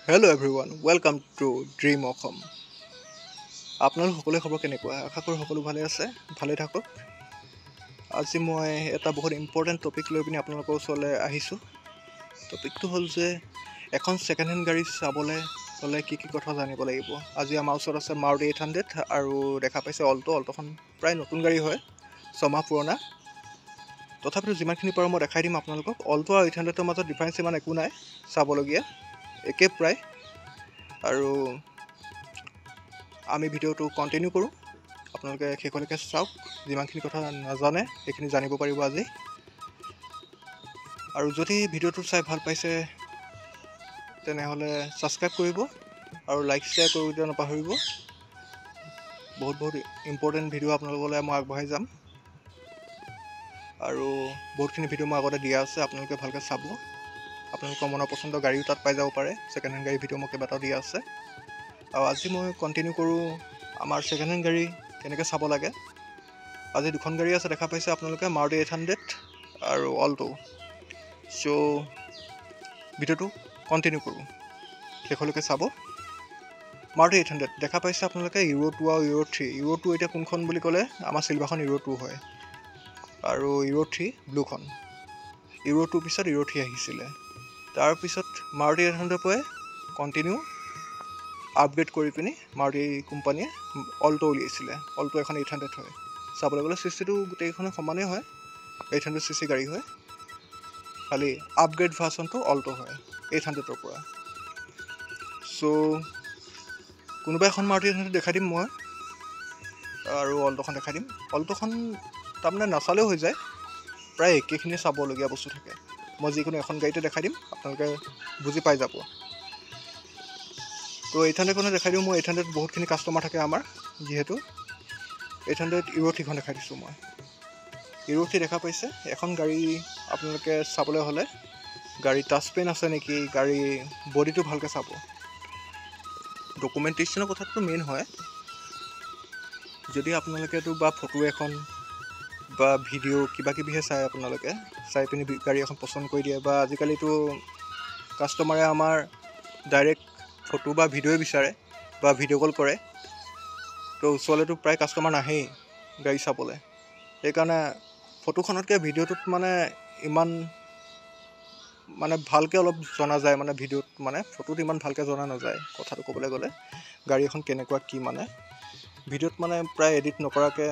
Hello' everyone, welcome to dream Assam. আপোনালোক সকলোৱে খবৰ কেনেকুৱা? আশা কৰোঁ সকলো ভালে আছে, ভালে থাকক। আজি মই এটা বহুত ইম্পৰ্টেণ্ট টপিক লৈ পিনি আপোনালোকৰ ওচৰলৈ আহিছোঁ। টপিকটো হ'ল যে এখন ছেকেণ্ড হেণ্ড গাড়ী চাবলৈ হ'লে কি কথা জানিব লাগিব। আজি আমাৰ ওচৰত আছে মাৰুতি 800 আৰু দেখা পাইছে অল্টোখন প্ৰায় নতুন গাড়ী হয়, 6 মাহ পুৰণা। তথাপিতো যিমানখিনি পাৰোঁ মই দেখাই দিম আপোনালোকক। অল্টো আৰু 800ৰ মাজত ডিফাৰেঞ্চ ইমান একো নাই চাবলগীয়া, একে প্ৰায়। আৰু আমি ভিডিঅ'টো কণ্টিনিউ কৰোঁ, আপোনালোকে শেষলৈকে চাওক। যিমানখিনি কথা নাজানে সেইখিনি জানিব পাৰিব আজি। আৰু যদি ভিডিঅ'টো চাই ভাল পাইছে তেনেহ'লে ছাবস্ক্ৰাইব কৰিব আৰু লাইক শ্বেয়াৰ কৰিবলৈ নাপাহৰিব। বহুত ইম্পৰ্টেণ্ট ভিডিঅ' আপোনালোকলৈ মই আগবঢ়াই যাম। আৰু বহুতখিনি ভিডিঅ' মই আগতে দিয়া আছে, আপোনালোকে ভালকৈ চাব। আপোনালোকৰ মনৰ পচন্দৰ গাড়ীও তাত পাই যাব পাৰে। ছেকেণ্ড হেণ্ড গাড়ী ভিডিঅ' মই কেইবাটাও দিয়া আছে। আৰু আজি মই কণ্টিনিউ কৰোঁ আমাৰ ছেকেণ্ড হেণ্ড গাড়ী কেনেকৈ চাব লাগে। আজি দুখন গাড়ী আছে, দেখা পাইছে আপোনালোকে, মাৰুতি 800 আৰু অল্টো। চ' ভিডিঅ'টো কণ্টিনিউ কৰোঁ, শেষলৈকে চাব। মাৰুতি 800 দেখা পাইছে আপোনালোকে, ইউৰ' 2 আৰু ইউৰ' 3। ইউৰ' 2 এতিয়া কোনখন বুলি ক'লে আমাৰ চিলভাৰখন ইউৰ' 2 হয়, আৰু ইউৰ' 3 ব্লুখন। ইউৰ' 2 পিছত ইউৰ' 3 আহিছিলে। তাৰপিছত মাৰুতি 800 পৰাই কণ্টিনিউ আপগ্ৰেড কৰি পিনি মাৰুতি কোম্পানীয়ে অল্টো উলিয়াইছিলে। অল্টো এখন 800 হয়। চাবলৈ গ'লে চিচিটো গোটেইখনে সমানেই হয়, 800 cc গাড়ী হয়, খালি আপগ্ৰেড ভাৰ্চনটো অল্টো হয় 800ৰ পৰা। চ' কোনোবা এখন মাৰুতি 800 দেখাই দিম মই, আৰু অল্টোখন দেখাই দিম। অল্টোখন তাৰমানে নাচালেও হৈ যায়, প্ৰায় একেখিনি চাবলগীয়া বস্তু থাকে। মই যিকোনো এখন গাড়ীতে দেখাই দিম, আপোনালোকে বুজি পাই যাব। তো 800খনে দেখাই দিওঁ। মই 800 বহুতখিনি কাষ্টমাৰ থাকে আমাৰ, যিহেতু 800 ইউৰ' 3খন দেখাই দিছোঁ মই। ইউৰ' 3 দেখা পাইছে। এখন গাড়ী আপোনালোকে চাবলৈ হ'লে গাড়ী টাচপেন আছে নেকি, গাড়ী বডিটো ভালকৈ চাব। ডকুমেণ্টেশ্যনৰ কথাটো মেইন হয়। যদি আপোনালোকেতো বা ফটো এখন বা ভিডিঅ' কিবাকিবিহে চাই, আপোনালোকে চাই পিনি গাড়ী এখন পচন্দ কৰি দিয়ে, বা আজিকালিতো কাষ্টমাৰে আমাৰ ডাইৰেক্ট ফটো বা ভিডিঅ'ই বিচাৰে বা ভিডিঅ' কল কৰে, তো ওচৰলৈতো প্ৰায় কাষ্টমাৰ নাহেই গাড়ী চাবলৈ। সেইকাৰণে ফটোখনতকৈ ভিডিঅ'টোত ইমান ভালকৈ অলপ জনা যায়, ভিডিঅ'ত ফটোত ইমান ভালকৈ জনা নাযায়। কথাটো ক'বলৈ গ'লে গাড়ী এখন কেনেকুৱা কি, ভিডিঅ'ত প্ৰায় এডিট নকৰাকৈ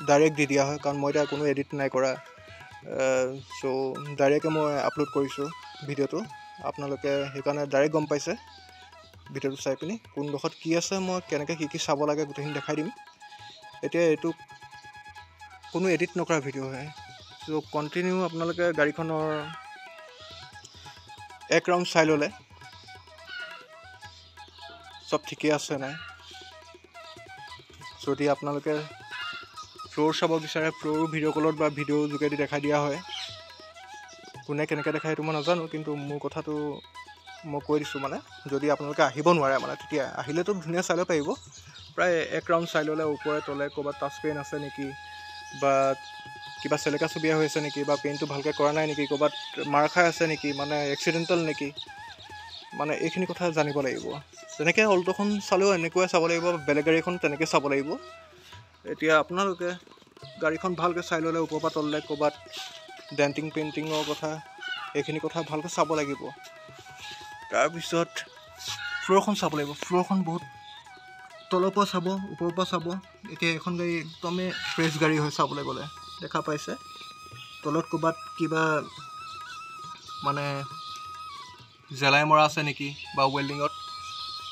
ডাইৰেক্ট দি দিয়া হয়। কাৰণ মই এতিয়া কোনো এডিট নাই কৰা, চ' ডাইৰেক্টে মই আপলোড কৰিছোঁ ভিডিঅ'টো। আপোনালোকে সেইকাৰণে ডাইৰেক্ট গম পাইছে ভিডিঅ'টো চাই পিনি কোনডোখৰত কি আছে, মই কেনেকৈ কি চাব লাগে গোটেইখিনি দেখাই দিম। এতিয়া এইটো কোনো এডিট নকৰা ভিডিঅ' হয়। চ' কণ্টিনিউ আপোনালোকে গাড়ীখনৰ এক ৰাউণ্ড চাই ল'লে চব ঠিকেই আছে নাই। যদি আপোনালোকে ফ্ল'ৰ চাব বিচাৰে, ফ্ল'ৰো ভিডিঅ' কলত বা ভিডিঅ'ৰ যোগেদি দেখাই দিয়া হয়। কোনে কেনেকৈ দেখায় সেইটো মই নাজানো, কিন্তু মোৰ কথাটো মই কৈ দিছোঁ। যদি আপোনালোকে আহিব নোৱাৰে তেতিয়া আহিলেতো ধুনীয়া চাই ল'ব পাৰিব। প্ৰায় এক ৰাউণ্ড চাই ল'লে ওপৰে তলে ক'ৰবাত টাচ পেইন আছে নেকি, বা কিবা চেলেকা চবিয়া হৈ আছে নেকি, বা পেইণ্টটো ভালকৈ কৰা নাই নেকি, ক'ৰবাত মাৰ খাই আছে নেকি, এক্সিডেণ্টেল নেকি, এইখিনি কথা জানিব লাগিব। তেনেকৈ অল্টোখন চালেও এনেকুৱাই চাব লাগিব, বেলেগ গাড়ী এখন তেনেকৈ চাব লাগিব। এতিয়া আপোনালোকে গাড়ীখন ভালকৈ চাই ল'লে ওপৰৰ পৰা তললৈ ক'ৰবাত ডেণ্টিং পেইণ্টিঙৰ কথা, এইখিনি কথা ভালকৈ চাব লাগিব। তাৰপিছত ফ্ল'ৰখন চাব লাগিব। ফ্ল'ৰখন বহুত তলৰ পৰা চাব, ওপৰৰ পৰা চাব। এতিয়া এখন গাড়ী একদমেই ফ্ৰেছ গাড়ী হয় চাবলৈ গ'লে, দেখা পাইছে তলত ক'ৰবাত কিবা জেলাই মৰা আছে নেকি, বা ৱেল্ডিঙত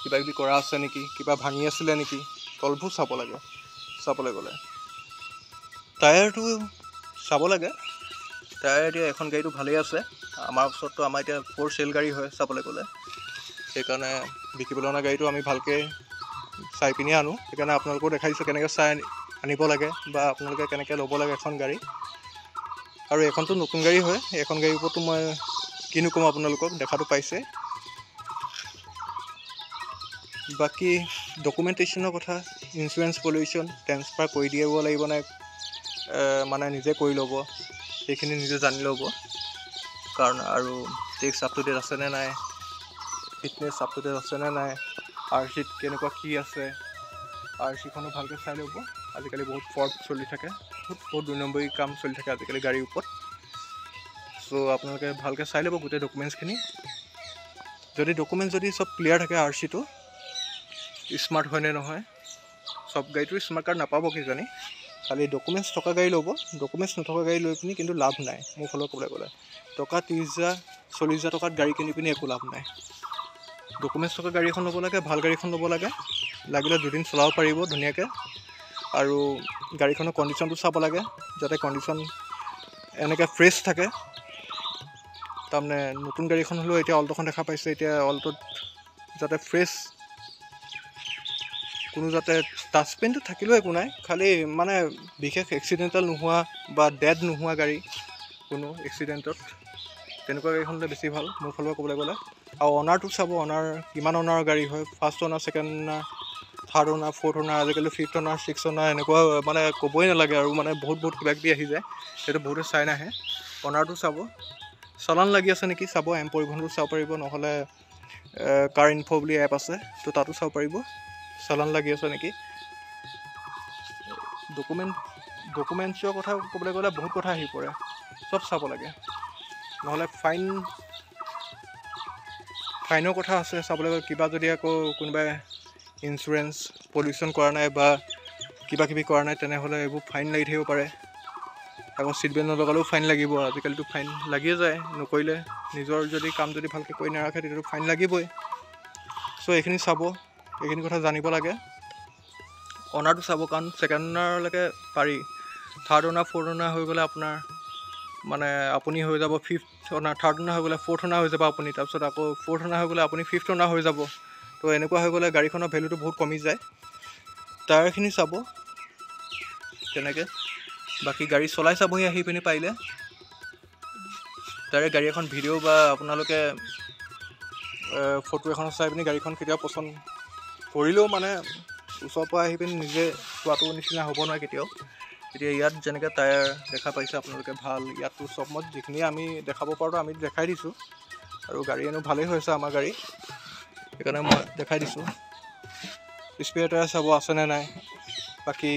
কিবাকিবি কৰা আছে নেকি, কিবা ভাঙি আছিলে নেকি, তলবোৰ চাব লাগে চাবলৈ গ'লে। টায়াৰটো চাব লাগে। টায়াৰ এতিয়া এখন গাড়ীটো ভালেই আছে। আমাৰ ওচৰততো আমাৰ এতিয়া ফ'ৰ চেল গাড়ী হয় চাবলৈ গ'লে, সেইকাৰণে বিকিবলৈ অনা গাড়ীটো আমি ভালকৈ চাই পিনি আনো। সেইকাৰণে আপোনালোকেও দেখাই দিছোঁ কেনেকৈ চাই আনিব লাগে, বা আপোনালোকে কেনেকৈ ল'ব লাগে এখন গাড়ী। আৰু এইখনতো নতুন গাড়ী হয়, এইখন গাড়ীৰ ওপৰতো মই কিনো ক'ম আপোনালোকক, দেখাটো পাইছে। বাকী ডকুমেণ্টেশ্যনৰ কথা, ইঞ্চুৰেঞ্চ পলিউশ্যন ট্ৰেন্সফাৰ কৰি দিব লাগিব নে নিজে কৰি ল'ব, সেইখিনি নিজে জানি ল'ব। কাৰণ আৰু টেক্স আপ টু ডেট আছেনে নাই, ফিটনেছ আপ টু ডেট আছেনে নাই, RC-ত কেনেকুৱা কি আছে, RC-খনো ভালকৈ চাই ল'ব। আজিকালি বহুত ফ্ৰড চলি থাকে, বহুত 2 নম্বৰী কাম চলি থাকে আজিকালি গাড়ীৰ ওপৰত। চ' আপোনালোকে ভালকৈ চাই ল'ব গোটেই ডকুমেণ্টছখিনি। যদি ডকুমেণ্টছ যদি চব ক্লিয়াৰ থাকে, RC-টো স্মাৰ্ট হয়নে নহয়। চব গাড়ীটো স্মাৰ্ট কাৰ্ড নাপাব কিজানি, খালি ডকুমেণ্টছ থকা গাড়ী ল'ব। ডকুমেণ্টছ নথকা গাড়ী লৈ পিনি কিন্তু লাভ নাই। মোৰ ফালৰ ক'বলৈ গ'লে টকা 30,000-40,000 টকাত গাড়ী কিনি পিনি একো লাভ নাই। ডকুমেণ্টছ থকা গাড়ী এখন ল'ব লাগে, ভাল গাড়ী এখন ল'ব লাগে। লাগিলে 2 দিন চলাব পাৰিব ধুনীয়াকৈ। আৰু গাড়ীখনৰ কণ্ডিশ্যনটো চাব লাগে, যাতে কণ্ডিশ্যন এনেকৈ ফ্ৰেছ থাকে। তাৰমানে নতুন গাড়ীখন হ'লেও এতিয়া অল্ট'খন দেখা পাইছে, এতিয়া অল্ট'ত যাতে ফ্ৰেছ, কোনো যাতে টাচপেনটো থাকিলেও একো নাই, খালি মানে বিশেষ এক্সিডেণ্টেল নোহোৱা বা ডেড নোহোৱা গাড়ী কোনো এক্সিডেণ্টত, তেনেকুৱা গাড়ীখন হ'লে বেছি ভাল মোৰ ফালৰ ক'বলৈ গ'লে। আৰু অনাৰটো চাব, অনাৰ কিমান অনাৰৰ গাড়ী হয়, ফাৰ্ষ্ট অনাৰ, ছেকেণ্ড অনাৰ, থাৰ্ড অনাৰ, ফ'ৰ্থ অনাৰ, আজিকালি 5th অনাৰ, 6th অনাৰ, এনেকুৱা মানে ক'বই নালাগে আৰু মানে বহুত কিবা কিবি আহি যায়। সেইটো বহুতে চাই নাহে। অনাৰটো চাব, চালান লাগি আছে নেকি চাব, এম পৰিবহণটো চাব পাৰিব, নহ'লে কাৰ ইনফো বুলি এপ আছে, তো তাতো চাব পাৰিব চালান লাগি আছে নেকি। ডকুমেণ্টছৰ কথা ক'বলৈ গ'লে বহুত কথা আহি পৰে, চব চাব লাগে। নহ'লে ফাইনৰ কথা আছে চাবলৈ গ'লে। কিবা যদি আকৌ কোনোবাই ইঞ্চুৰেঞ্চ পলিউশ্যন কৰা নাই বা কিবা কিবি কৰা নাই, তেনেহ'লে এইবোৰ ফাইন লাগি থাকিব পাৰে। আকৌ ছিট বেল্ট নলগালেও ফাইন লাগিব, আজিকালিতো ফাইন লাগিয়ে যায় নকৰিলে। নিজৰ যদি কাম যদি ভালকৈ কৰি নাৰাখে তেতিয়াতো ফাইন লাগিবই। চ' এইখিনি চাব, এইখিনি কথা জানিব লাগে। অনাৰটো চাব, কাৰণ ছেকেণ্ড অনাৰলৈকে পাৰি, থাৰ্ড অনাৰ, ফ'ৰ্থ অনাৰ হৈ গ'লে আপোনাৰ মানে আপুনি হৈ যাব 5th অনাৰ, থাৰ্ড অনাৰ হৈ গ'লে 4th অনাৰ হৈ যাব আপুনি, তাৰপিছত আকৌ 4th অনাৰ হৈ গ'লে আপুনি 5th অনাৰ হৈ যাব। তো এনেকুৱা হৈ গ'লে গাড়ীখনৰ ভেলুটো বহুত কমি যায়। টায়াৰখিনি চাব তেনেকৈ। বাকী গাড়ী চলাই চাবহি আহি পিনি পাৰিলে। তাৰে গাড়ী এখন ভিডিঅ' বা আপোনালোকে ফটো এখন চাই পিনি গাড়ীখন কেতিয়াও পচন্দ কৰিলেও মানে ওচৰৰ পৰা আহি পিনি নিজে চোৱাটো নিচিনা হ'ব নোৱাৰে কেতিয়াও। এতিয়া ইয়াত যেনেকৈ টায়াৰ দেখা পাইছে আপোনালোকে ভাল, ইয়াততো চব মই যিখিনি আমি দেখাব পাৰোঁ আমি দেখাই দিছোঁ। আৰু গাড়ী এনেও ভালেই হৈছে আমাৰ গাড়ী, সেইকাৰণে মই দেখাই দিছোঁ। স্পেয়াৰ টায়াৰ চাব আছেনে নাই, বাকী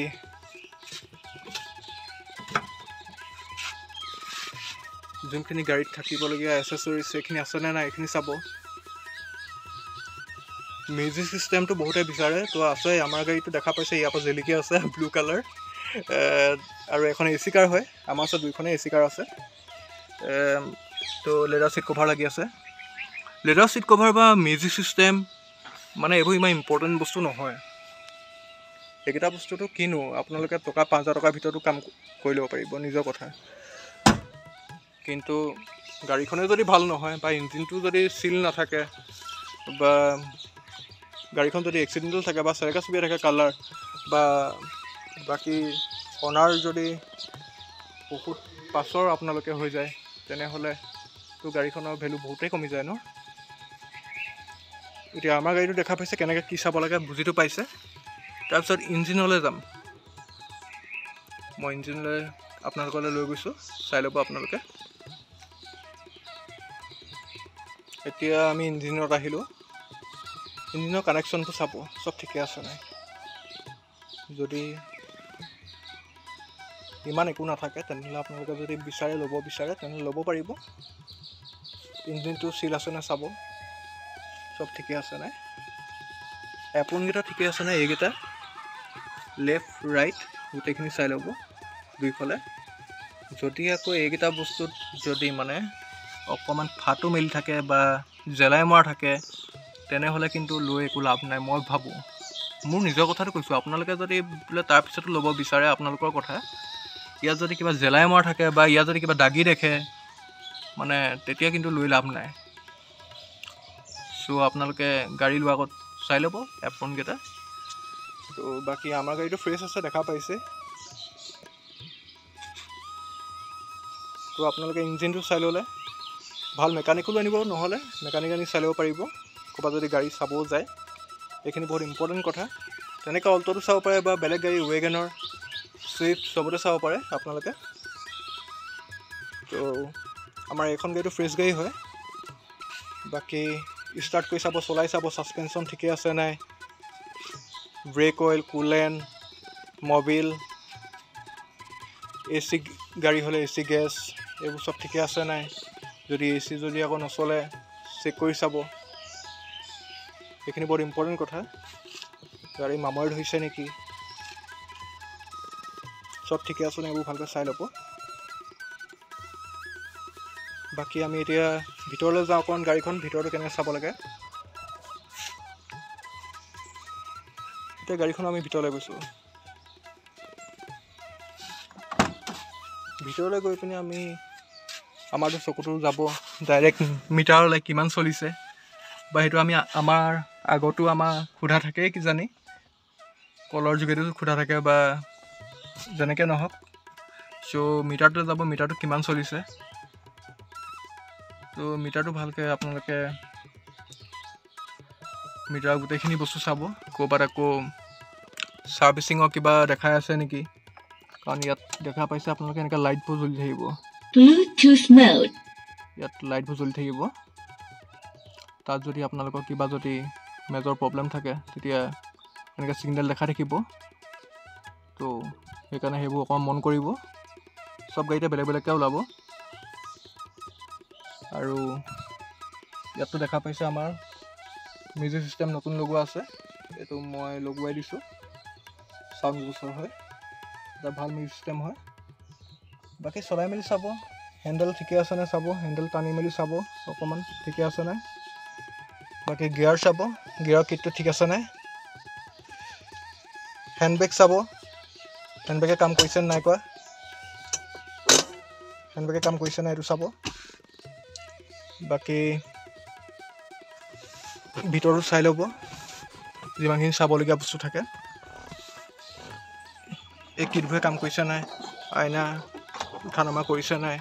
যোনখিনি গাড়ীত থাকিবলগীয়া এচেছৰিজ সেইখিনি আছেনে নাই এইখিনি চাব। মিউজিক চিষ্টেমটো বহুতে বিচাৰে, তো আছে। আমাৰ গাড়ীটো দেখা পাইছে ইয়াৰ পৰা জিলিকি আছে, ব্লু কালাৰ। আৰু এখন AC কাৰ হয়, আমাৰ ওচৰত 2খনেই AC কাৰ আছে। তো লেডাৰ ছিট কভাৰ লাগি আছে। লেডাৰ ছিট কভাৰ বা মিউজিক চিষ্টেম মানে এইবোৰ ইমান ইম্পৰ্টেণ্ট বস্তু নহয়। এইকেইটা বস্তুটো কিনো আপোনালোকে টকা 5,000 টকাৰ ভিতৰতো কাম কৰি ল'ব পাৰিব, নিজৰ কথা। কিন্তু গাড়ীখনে যদি ভাল নহয় বা ইঞ্জিনটো যদি চিল নাথাকে বা গাড়ীখন যদি এক্সিডেণ্টেল থাকে বা চেৰেকা চুবিয়া থাকে কালাৰ, বা বাকী অনাৰ যদি বহুত পাছৰ আপোনালোকে হৈ যায়, তেনেহ'লেতো গাড়ীখনৰ ভেলু বহুতেই কমি যায় ন। এতিয়া আমাৰ গাড়ীটো দেখা পাইছে, কেনেকৈ কি চাব লাগে বুজিটো পাইছে। তাৰপিছত ইঞ্জিনলৈ যাম। মই ইঞ্জিনলৈ আপোনালোকলৈ লৈ গৈছোঁ, চাই ল'ব আপোনালোকে। এতিয়া আমি ইঞ্জিনত আহিলোঁ। ইঞ্জিনৰ কানেকশ্যনটো চাব, চব ঠিকে আছে নাই। যদি ইমান একো নাথাকে তেনেহ'লে আপোনালোকে যদি ল'ব বিচাৰে তেনেহ'লে ল'ব পাৰিব। ইঞ্জিনটো চিল আছে নে চাব, চব ঠিকে আছে নাই। এপনকেইটা ঠিকে আছে নাই, এইকেইটা লেফ্ট ৰাইট গোটেইখিনি চাই ল'ব দুইফালে। যদি আকৌ এইকেইটা বস্তুত যদি মানে অকণমান ফাটো মেলি থাকে বা জেলাই মৰা থাকে, তেনেহ'লে কিন্তু লৈ একো লাভ নাই মই ভাবোঁ। মোৰ নিজৰ কথাটো কৈছোঁ, আপোনালোকে যদি বোলে তাৰপিছতো ল'ব বিচাৰে আপোনালোকৰ কথা। ইয়াত যদি কিবা জেলাই মৰা থাকে বা ইয়াত যদি কিবা দাগি দেখে, মানে তেতিয়া কিন্তু লৈ লাভ নাই। চ' আপোনালোকে গাড়ী লোৱাৰ আগত চাই ল'ব এপনকেইটা। তো বাকী আমাৰ গাড়ীটো ফ্ৰেছ আছে, দেখা পাইছে। তো আপোনালোকে ইঞ্জিনটো চাই ল'লে ভাল, মেকানিকো লৈ আনিব, নহ'লে মেকানিক আনি চাই ল'ব পাৰিব ক'ৰবাত যদি গাড়ী চাবও যায়। এইখিনি বহুত ইম্পৰ্টেণ্ট কথা। তেনেকৈ অল্ট'টো চাব পাৰে বা বেলেগ গাড়ী ৱেগেনৰ, ছুইফ্ট চবতে চাব পাৰে আপোনালোকে। তো আমাৰ এইখন গাড়ীটো ফ্ৰেছ গাড়ী হয়। বাকী ষ্টাৰ্ট কৰি চাব, চলাই চাব ছাছপেনশ্যন ঠিকে আছে নাই, ব্ৰেক অইল, কুলেণ্ট, মবিল, AC গাড়ী হ'লে AC গেছ এইবোৰ চব ঠিকে আছে নাই। যদি AC যদি আকৌ নচলে চেক কৰি চাব। এইখিনি বৰ ইম্পৰ্টেণ্ট কথা। গাড়ী মামৰে ধৰিছে নেকি, চব ঠিকে আছে নে এইবোৰ ভালকৈ চাই ল'ব। বাকী আমি এতিয়া ভিতৰলৈ যাওঁ অকণ, গাড়ীখন ভিতৰটো কেনেকৈ চাব লাগে। এতিয়া গাড়ীখন আমি ভিতৰলৈ গৈছোঁ। ভিতৰলৈ গৈ পিনে আমি আমাৰতো চকুটো যাব ডাইৰেক্ট মিটাৰলৈ কিমান চলিছে, বা সেইটো আমি আমাৰ আগতো আমাৰ সোধা থাকেই কিজানি, কলৰ যোগেদিও সোধা থাকে বা যেনেকৈ নহওক। চ' মিটাৰটো যাব, মিটাৰটো কিমান চলিছে। ত' মিটাৰটো ভালকৈ আপোনালোকে মিটাৰ গোটেইখিনি বস্তু চাব, ক'ৰবাত আকৌ ছাৰ্ভিচিঙৰ কিবা দেখাই আছে নেকি, কাৰণ ইয়াত দেখা পাইছে আপোনালোকে এনেকৈ লাইটবোৰ জ্বলি থাকিব, ইয়াত লাইটবোৰ জ্বলি থাকিব। তাত যদি আপোনালোকৰ কিবা যদি মেজৰ প্ৰব্লেম থাকে তেতিয়া এনেকৈ ছিগনেল দেখাই থাকিব। তো সেইকাৰণে সেইবোৰ অকণমান মন কৰিব। চব গাড়ীতে বেলেগ বেলেগকৈ ওলাব। আৰু ইয়াততো দেখা পাইছে আমাৰ মিউজিক চিষ্টেম নতুন লগোৱা আছে, এইটো মই লগোৱাই দিছোঁ। চাউণ্ড বক্সৰ হয়, এটা ভাল মিউজিক চিষ্টেম হয়। বাকী চলাই মেলি চাব, হেণ্ডেল ঠিকে আছে নাই চাব, হেণ্ডেল টানি মেলি চাব অকণমান ঠিকে আছে নাই। বাকী গিয়াৰ চাব, গিয়াৰৰ কিটটো ঠিক আছে নাই। হেণ্ডবেগ চাব, হেণ্ডবেগে কাম কৰিছে নাই কৰা, হেণ্ডবেগে কাম কৰিছে নাই এইটো চাব। বাকী ভিতৰতো চাই ল'ব, যিমানখিনি চাবলগীয়া বস্তু থাকে। এই কিটবোৰে কাম কৰিছে নাই, আইনা উঠা নমা কৰিছে নাই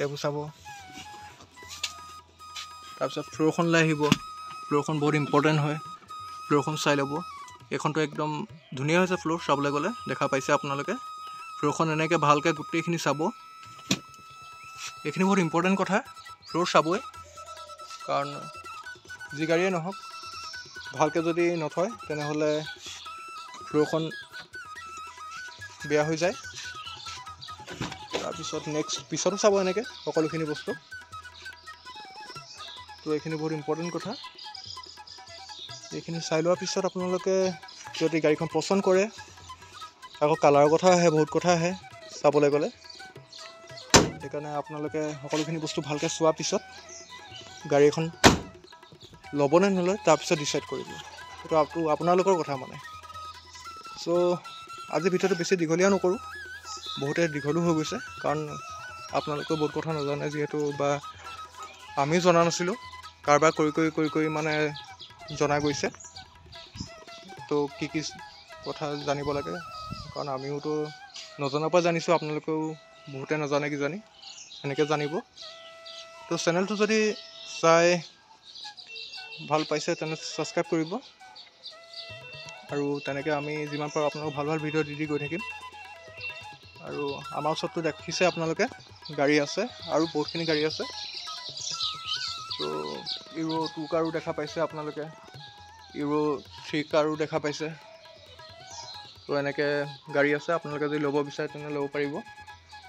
এইবোৰ চাব। তাৰপিছত ফ্ল'ৰখনলৈ আহিব, ফ্ল'ৰখন বহুত ইম্পৰ্টেণ্ট হয়, ফ্ল'ৰখন চাই ল'ব। এইখনতো একদম ধুনীয়া হৈছে ফ্ল'ৰ, চাবলৈ গ'লে দেখা পাইছে আপোনালোকে। ফ্ল'ৰখন এনেকৈ ভালকৈ গোটেইখিনি চাব। এইখিনি বহুত ইম্পৰ্টেণ্ট কথা, ফ্ল'ৰ চাবই, কাৰণ যি গাড়ীয়ে নহওক ভালকৈ যদি নথয় তেনেহ'লে ফ্ল'ৰখন বেয়া হৈ যায়। তাৰপিছত নেক্সট পিছতো চাব এনেকৈ সকলোখিনি বস্তু। তো এইখিনি বহুত ইম্পৰ্টেণ্ট কথা। এইখিনি চাই লোৱাৰ পিছত আপোনালোকে যদি গাড়ীখন পচন্দ কৰে, আকৌ কালাৰৰ কথা আহে, বহুত কথা আহে চাবলৈ গ'লে। সেইকাৰণে আপোনালোকে সকলোখিনি বস্তু ভালকৈ চোৱাৰ পিছত গাড়ী এখন ল'ব নে নলয় তাৰপিছত ডিচাইড কৰিব। সেইটো আপোনালোকৰ কথা মানে। চ' আজি ভিডিঅ'টো বেছি দীঘলীয়া নকৰোঁ, বহুতে দীঘলো হৈ গৈছে, কাৰণ আপোনালোকেও বহুত কথা নাজানে যিহেতু, বা আমিও জনা নাছিলোঁ, কাৰবাৰ কৰি মানে জনা গৈছে। তো কি কথা জানিব লাগে, কাৰণ আমিওতো নজনাৰ পৰা জানিছোঁ, আপোনালোকেও বহুতে নাজানে কিজানি, সেনেকৈ জানিব। তো চেনেলটো যদি চাই ভাল পাইছে তেনে ছাবস্ক্ৰাইব কৰিব, আৰু তেনেকৈ আমি যিমান পাৰোঁ আপোনালোকক ভাল ভাল ভিডিঅ' দি গৈ থাকিম। আৰু আমাৰ ওচৰততো দেখিছে আপোনালোকে গাড়ী আছে, আৰু বহুতখিনি গাড়ী আছে। তো ইউৰ' 2 কাৰো দেখা পাইছে আপোনালোকে, ইউৰ' 3 কাৰো দেখা পাইছে। তো এনেকৈ গাড়ী আছে, আপোনালোকে যদি ল'ব বিচাৰে তেনে ল'ব পাৰিব।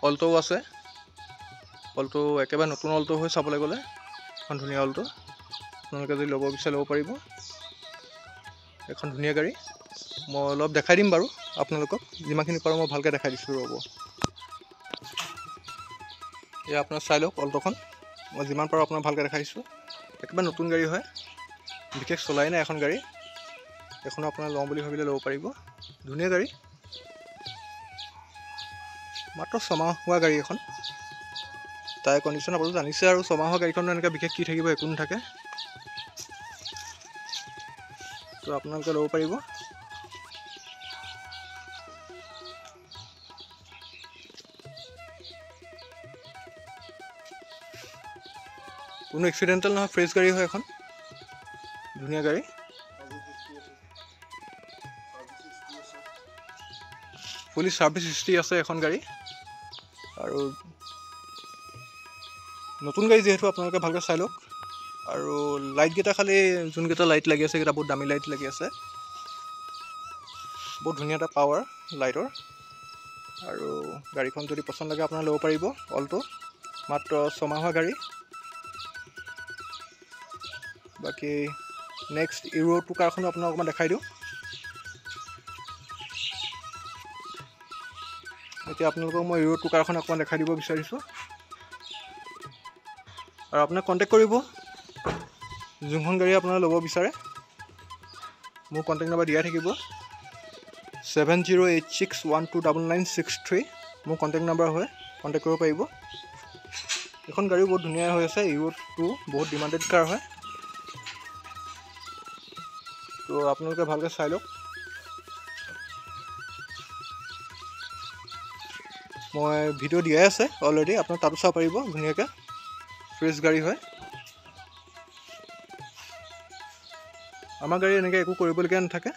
অল্ট'ও আছে, অল্ট' একেবাৰে নতুন অল্ট' হৈ চাবলৈ গ'লে, এখন ধুনীয়া অল্ট'। আপোনালোকে যদি ল'ব বিচাৰে ল'ব পাৰিব, এখন ধুনীয়া গাড়ী। মই অলপ দেখাই দিম বাৰু আপোনালোকক, যিমানখিনি পাৰোঁ মই ভালকৈ দেখাই দিছোঁ, ৰ'ব। এয়া আপোনাৰ চাই লওক অল্ট'খন, মই যিমান পাৰোঁ আপোনাক ভালকৈ দেখাই দিছোঁ। একেবাৰে নতুন গাড়ী হয়, বিশেষ চলাই নাই এখন গাড়ী। এখনো আপোনাৰ লওঁ বুলি ভাবিলে ল'ব পাৰিব, ধুনীয়া গাড়ী। মাত্ৰ 6 মাহ হোৱা গাড়ী এখন, টায়াৰ কণ্ডিশ্যন আপোনালোকে জানিছে। আৰু 6 মাহৰ গাড়ীখনো এনেকৈ বিশেষ কি থাকিব, একো নাথাকে। তো আপোনালোকে ল'ব পাৰিব। কোনো এক্সিডেণ্টেল নহয়, ফ্ৰেছ গাড়ী হয় এখন, ধুনীয়া গাড়ী। ফুলি ছাৰ্ভিচ হিষ্ট্ৰী আছে এখন গাড়ী। আৰু নতুন গাড়ী যিহেতু আপোনালোকে ভালকৈ চাই লওক, আৰু লাইটকেইটা খালি যোনকেইটা লাইট লাগি আছে সেইকেইটা বহুত দামী লাইট লাগি আছে। বহুত ধুনীয়া এটা পাৱাৰ লাইটৰ। আৰু গাড়ীখন যদি পচন্দ লাগে আপোনাৰ ল'ব পাৰিব। অলটো মাত্ৰ 6 মাহৰ গাড়ী। বাকী নেক্সট ইউৰ' 2 কাৰখনো আপোনাক অকণমান দেখাই দিওঁ। এতিয়া আপোনালোকক মই ইউৰ' 2 কাৰখন অকণমান দেখাই দিব বিচাৰিছোঁ। আৰু আপোনাক কণ্টেক্ট কৰিব যোনখন গাড়ী আপোনালোকে ল'ব বিচাৰে। মোৰ কণ্টেক্ট নম্বৰ দিয়াই থাকিব 7086129963 মোৰ কণ্টেক্ট নম্বৰ হয়, কণ্টেক্ট কৰিব পাৰিব। এইখন গাড়ীও বহুত ধুনীয়া হৈ আছে। ইউৰ' 2 বহুত ডিমাণ্ডেড কাৰ হয়। তো আপোনালোকে ভালকৈ চাই লওক। মই ভিডিঅ' দিয়াই আছে অলৰেডি, আপোনাক তাতো চাব পাৰিব। ধুনীয়াকৈ ফ্ৰেছ গাড়ী হয়। আমাৰ গাড়ী এনেকৈ একো কৰিবলগীয়া নাথাকে,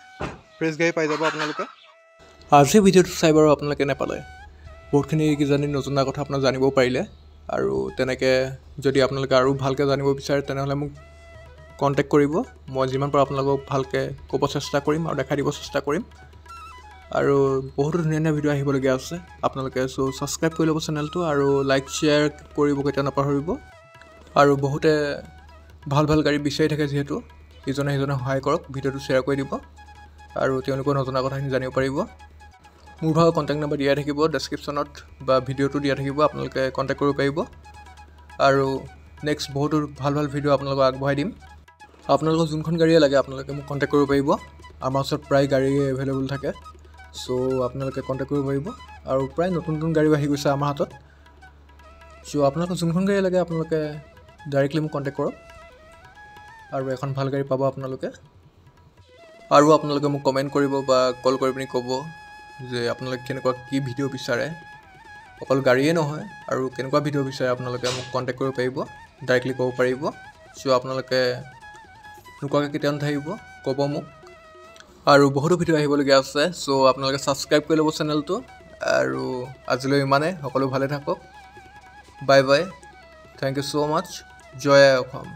ফ্ৰেছ গাড়ী পাই যাব আপোনালোকে। আজিৰ ভিডিঅ'টো চাই বাৰু আপোনালোকে নাপালে বহুতখিনি কিজানি নজনা কথা আপোনাক জানিব পাৰিলে। আৰু তেনেকৈ যদি আপোনালোকে আৰু ভালকৈ জানিব বিচাৰে তেনেহ'লে মোক কণ্টেক্ট কৰিব। মই যিমান পাৰোঁ আপোনালোকক ভালকৈ ক'ব চেষ্টা কৰিম আৰু দেখাই দিব চেষ্টা কৰিম। আৰু বহুতো ধুনীয়া ধুনীয়া ভিডিঅ' আহিবলগীয়া আছে আপোনালোকে। চ' ছাবস্ক্ৰাইব কৰি ল'ব চেনেলটো আৰু লাইক শ্বেয়াৰ কৰিব কেতিয়াও নাপাহৰিব। আৰু বহুতে ভাল ভাল গাড়ী বিচাৰি থাকে, যিহেতু ইজনে সিজনে সহায় কৰক, ভিডিঅ'টো শ্বেয়াৰ কৰি দিব আৰু তেওঁলোকেও নজনা কথাখিনি জানিব পাৰিব। মোৰ ভাগৰ কণ্টেক্ট নম্বৰ দিয়া থাকিব ডেছক্ৰিপশ্যনত বা ভিডিঅ'টো দিয়া থাকিব, আপোনালোকে কণ্টেক্ট কৰিব পাৰিব। আৰু নেক্সট বহুতো ভাল ভাল ভিডিঅ' আপোনালোকক আগবঢ়াই দিম। আপোনালোকক যোনখন গাড়ীয়ে লাগে আপোনালোকে মোক কণ্টেক্ট কৰিব পাৰিব। আমাৰ ওচৰত প্ৰায় গাড়ী এভেইলেবল থাকে। চ' আপোনালোকে কণ্টেক্ট কৰিব পাৰিব। আৰু প্ৰায় নতুন নতুন গাড়ীও আহি গৈছে আমাৰ হাতত। চ' আপোনালোকক যোনখন গাড়ী লাগে আপোনালোকে ডাইৰেক্টলি মোক কণ্টেক্ট কৰক আৰু এখন ভাল গাড়ী পাব আপোনালোকে। আৰু আপোনালোকে মোক কমেণ্ট কৰিব বা কল কৰি পিনি ক'ব যে আপোনালোকে কেনেকুৱা কি ভিডিঅ' বিচাৰে। অকল গাড়ীয়ে নহয় আৰু কেনেকুৱা ভিডিঅ' বিচাৰে আপোনালোকে মোক কণ্টেক্ট কৰিব পাৰিব, ডাইৰেক্টলি ক'ব পাৰিব। চ' আপোনালোকে নোকোৱাকৈ কেতিয়াও নাথাকিব, ক'ব মোক। আৰু বহুতো ভিডিঅ' আহিবলগীয়া আছে। চ' আপোনালোকে ছাবস্ক্ৰাইব কৰি ল'ব চেনেলটো। আৰু আজিলৈ ইমানে, সকলো ভালে থাকক। Bye bye, thank you so' much. জয় আই অসম।